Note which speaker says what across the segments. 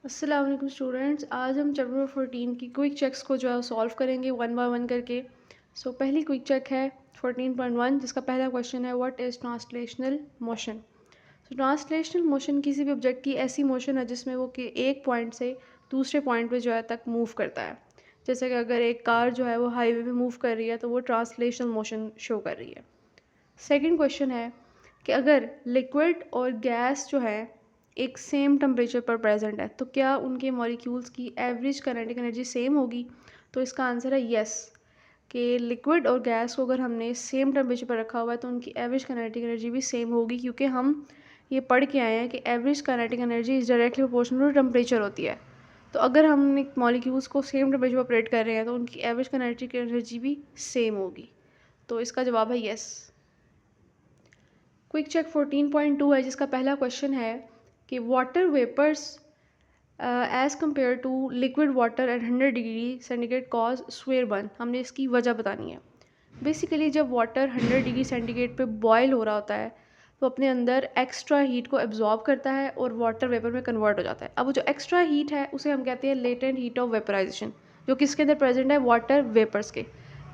Speaker 1: अस्सलाम वालेकुम स्टूडेंट्स। आज हम चैप्टर नंबर 14 की क्विक चेक्स को जो है सॉल्व करेंगे वन बाय वन करके। पहली क्विक चेक है 14.1 जिसका पहला क्वेश्चन है what is translational motion. Translational motion किसी भी ऑब्जेक्ट की ऐसी मोशन है जिसमें वो कि एक पॉइंट से दूसरे पॉइंट पे जो है तक मूव करता है। जैसे कि अगर एक कार जो है वो हाईवे पे मूव कर रही है तो वो ट्रांसलेशनल मोशन शो कर रही है। सेकंड क्वेश्चन है कि अगर लिक्विड और गैस जो है एक सेम टेम्परेचर पर प्रेजेंट है तो क्या उनके मॉलिक्यूल्स की एवरेज काइनेटिक एनर्जी सेम होगी। तो इसका आंसर है यस, कि लिक्विड और गैस को अगर हमने सेम टेम्परेचर पर रखा हुआ है तो उनकी एवरेज काइनेटिक एनर्जी भी सेम होगी, क्योंकि हम ये पढ़ के आए हैं कि average kinetic energy is directly proportional to temperature होती है। तो अगर हम मॉलिक्यूल्स को सेम टेम्परेचर पर ऑपरेट कर रहे हैं तो उनकी एवरेज काइनेटिक एनर्जी भी सेम होगी। तो इसका जवाब है यस। क्विक चेक 14.2 है जिसका पहला क्वेश्चन है कि water vapours as compare to liquid water at 100 degree centigrade cause severe burn. हमने इसकी वजह बतानी है। बेसिकली जब वाटर 100 डिग्री सेंटीग्रेड पे बॉयल हो रहा होता है तो अपने अंदर एक्स्ट्रा हीट को एब्जॉर्ब करता है और वाटर वेपर में कन्वर्ट हो जाता है। अब वो जो एक्स्ट्रा हीट है उसे हम कहते हैं लेटेंट हीट ऑफ वेपराइजेशन, जो किसके अंदर प्रेजेंट है, वाटर वेपर्स के।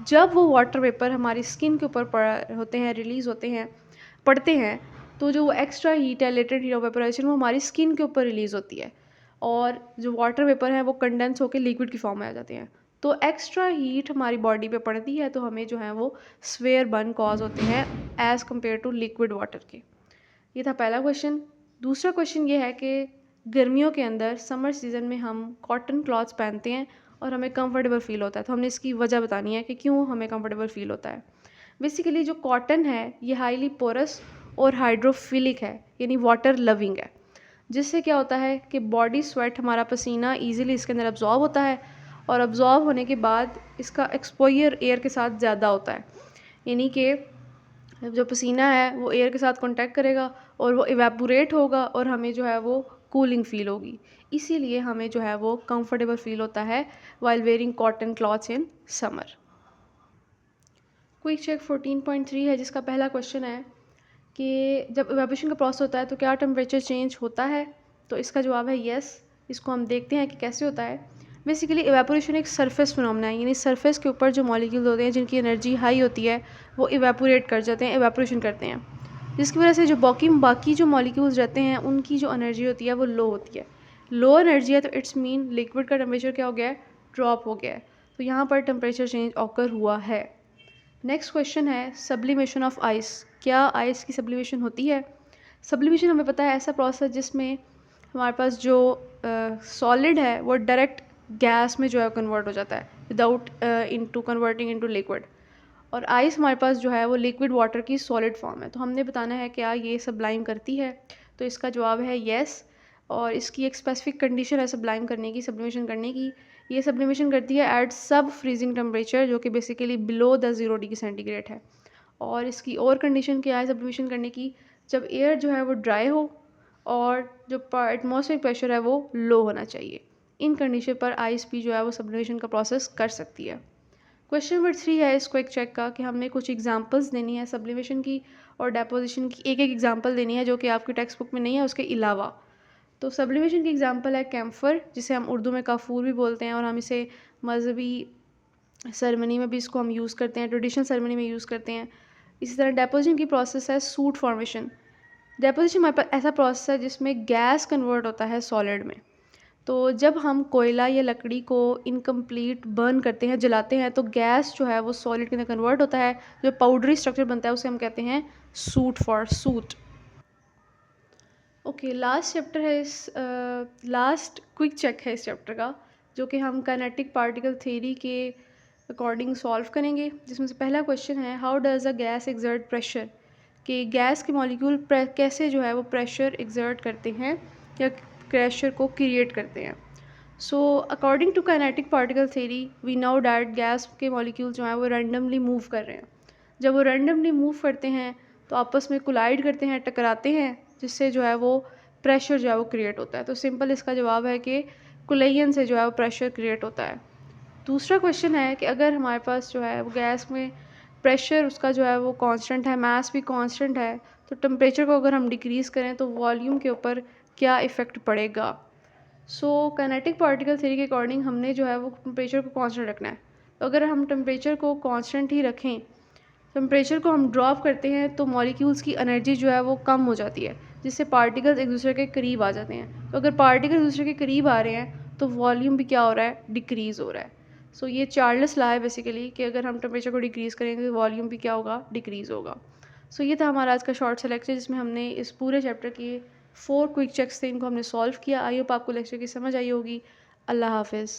Speaker 1: जब वो वाटर वेपर हमारी स्किन के ऊपर होते हैं, रिलीज होते हैं, पढ़ते हैं, तो जो एक्स्ट्रा हीट है लेटेंट हीट ऑफ वेपोराइजेशन वो हमारी स्किन के ऊपर रिलीज़ होती है और जो वाटर वेपर है वो कंडेंस होकर लिक्विड की फॉर्म में आ जाते हैं। तो एक्स्ट्रा हीट हमारी बॉडी पे पड़ती है तो हमें जो है वो स्वेयर बर्न कॉज होते हैं as compare to liquid water के। ये था पहला क्वेश्चन। दूसरा क्वेश्चन ये है कि गर्मियों के अंदर समर सीज़न में हम कॉटन क्लॉथ्स पहनते हैं और हमें कंफर्टेबल फील होता है, तो हमने इसकी वजह बतानी है कि क्यों हमें कंफर्टेबल फील होता है। बेसिकली जो कॉटन है ये हाईली पोरस और हाइड्रोफिलिक है, यानी वाटर लविंग है, जिससे क्या होता है कि बॉडी स्वेट हमारा पसीना इजीली इसके अंदर अब्जॉर्ब होता है और अब्जॉर्ब होने के बाद इसका एक्सपोजर एयर के साथ ज़्यादा होता है, यानी कि जो पसीना है वो एयर के साथ कांटेक्ट करेगा और वो इवेपोरेट होगा और हमें जो है वो कूलिंग फील होगी। इसीलिए हमें जो है वो कंफर्टेबल फील होता है while wearing cotton clothes in summer. Quick check 14.3 है जिसका पहला क्वेश्चन है कि जब इवेपोरेशन का प्रोसेस होता है तो क्या टेम्परेचर चेंज होता है। तो इसका जवाब है यस। इसको हम देखते हैं कि कैसे होता है। बेसिकली इवेपोरेशन एक सरफेस फिनोमेना है, यानी सरफेस के ऊपर जो मॉलिक्यूल होते हैं जिनकी एनर्जी हाई होती है वो इवेपोरेट कर जाते हैं, इवेपोरेशन करते हैं, जिसकी वजह से जो बाकी जो मॉलिक्यूल्स रहते हैं उनकी जो एनर्जी होती है वो लो होती है। लो एनर्जी है तो इट्स मीन लिक्विड का टेम्परेचर क्या हो गया है, ड्रॉप हो गया है। तो यहाँ पर टेम्परेचर चेंज ऑकर हुआ है। नेक्स्ट क्वेश्चन है सब्लिमेशन ऑफ आइस। क्या आइस की सब्लिमेशन होती है। सब्लिमेशन हमें पता है ऐसा प्रोसेस जिसमें हमारे पास जो सॉलिड है वो डायरेक्ट गैस में जो है कन्वर्ट हो जाता है without into converting into liquid, और आइस हमारे पास जो है वो लिक्विड वाटर की सॉलिड फॉर्म है। तो हमने बताना है क्या ये सब्लाइम करती है। तो इसका जवाब है येस, और इसकी एक स्पेसिफिक कंडीशन है सब्लाइम करने की, सब्लिमेशन करने की। ये सब्लिमेशन करती है एट सब फ्रीजिंग टेम्परेचर, जो कि basically below the 0 degree centigrade है। और इसकी और कंडीशन क्या है सब्लिमेशन करने की, जब एयर जो है वो ड्राई हो और जो एटमॉस्फेरिक प्रेशर है वो लो होना चाहिए। इन कंडीशन पर आइस भी जो है वो सब्लिमेशन का प्रोसेस कर सकती है। क्वेश्चन नंबर 3 है इस क्विक चेक का कि हमने कुछ एग्जांपल्स देनी है सब्लिमेशन की और डेपोजिशन की, एक एक एग्जांपल देनी है जो कि आपकी टेक्स्ट बुक में नहीं है उसके अलावा। तो सब्लिमेशन की एग्जांपल है कैम्फर, जिसे हम उर्दू में काफूर भी बोलते हैं, और हम इसे मजहबी सेरेमनी में भी इसको हम यूज़ करते हैं, ट्रेडिशनल सेरेमनी में यूज़ करते हैं। इसी तरह डेपोजिशन की प्रोसेस है सूट फॉर्मेशन। डेपोजिशन हमारे पास ऐसा प्रोसेस है जिसमें गैस कन्वर्ट होता है सॉलिड में। तो जब हम कोयला या लकड़ी को इनकम्प्लीट बर्न करते हैं, जलाते हैं, तो गैस जो है वो सॉलिड के अंदर कन्वर्ट होता है, जो पाउडरी स्ट्रक्चर बनता है उसे हम कहते हैं सूट। ओके, लास्ट चैप्टर है इस लास्ट क्विक चेक है इस चैप्टर का, जो कि हम काइनेटिक पार्टिकल थ्योरी के अकॉर्डिंग सॉल्व करेंगे। जिसमें से पहला क्वेश्चन है how does a gas exert pressure, कि गैस के मॉलिक्यूल कैसे जो है वो प्रेशर एक्सर्ट करते हैं या प्रेशर को क्रिएट करते हैं। So according to kinetic particle theory we know that gas के मॉलिक्यूल जो हैं वो रैंडमली मूव कर रहे हैं। जब वो रैंडमली मूव करते हैं तो आपस में कोलाइड करते हैं, टकराते हैं, जिससे जो है वो प्रेशर जो है वो क्रिएट होता है। तो सिंपल इसका जवाब है कि कोलिजन से जो है वो प्रेशर क्रिएट होता है। दूसरा क्वेश्चन है कि अगर हमारे पास जो है वो गैस में प्रेशर उसका जो है वो कांस्टेंट है, मास भी कांस्टेंट है, तो टेम्परेचर को अगर हम डिक्रीज़ करें तो वॉल्यूम के ऊपर क्या इफ़ेक्ट पड़ेगा। सो काइनेटिक पार्टिकल थ्योरी के अकॉर्डिंग हमने जो है वो टेम्परेचर को कांस्टेंट रखना है। तो अगर हम टेम्परेचर को कांस्टेंट ही रखें, टेम्परेचर को हम ड्रॉप करते हैं तो मॉलिक्यूल्स की एनर्जी जो है वो कम हो जाती है, जिससे पार्टिकल्स एक दूसरे के करीब आ जाते हैं। तो अगर पार्टिकल एक दूसरे के करीब आ रहे हैं तो वॉल्यूम भी क्या हो रहा है, डिक्रीज़ हो रहा है। सो ये चार्ल्स लॉ है बेसिकली कि अगर हम टेम्परेचर को डिक्रीज़ करेंगे तो वॉल्यूम भी क्या होगा, डिक्रीज़ होगा। सो ये था हमारा आज का शॉर्ट सा लेक्चर, जिसमें हमने इस पूरे चैप्टर के 4 क्विक चेक्स थे, इनको हमने सॉल्व किया। आई होप आपको लेक्चर की समझ आई होगी। अल्लाह हाफिज़।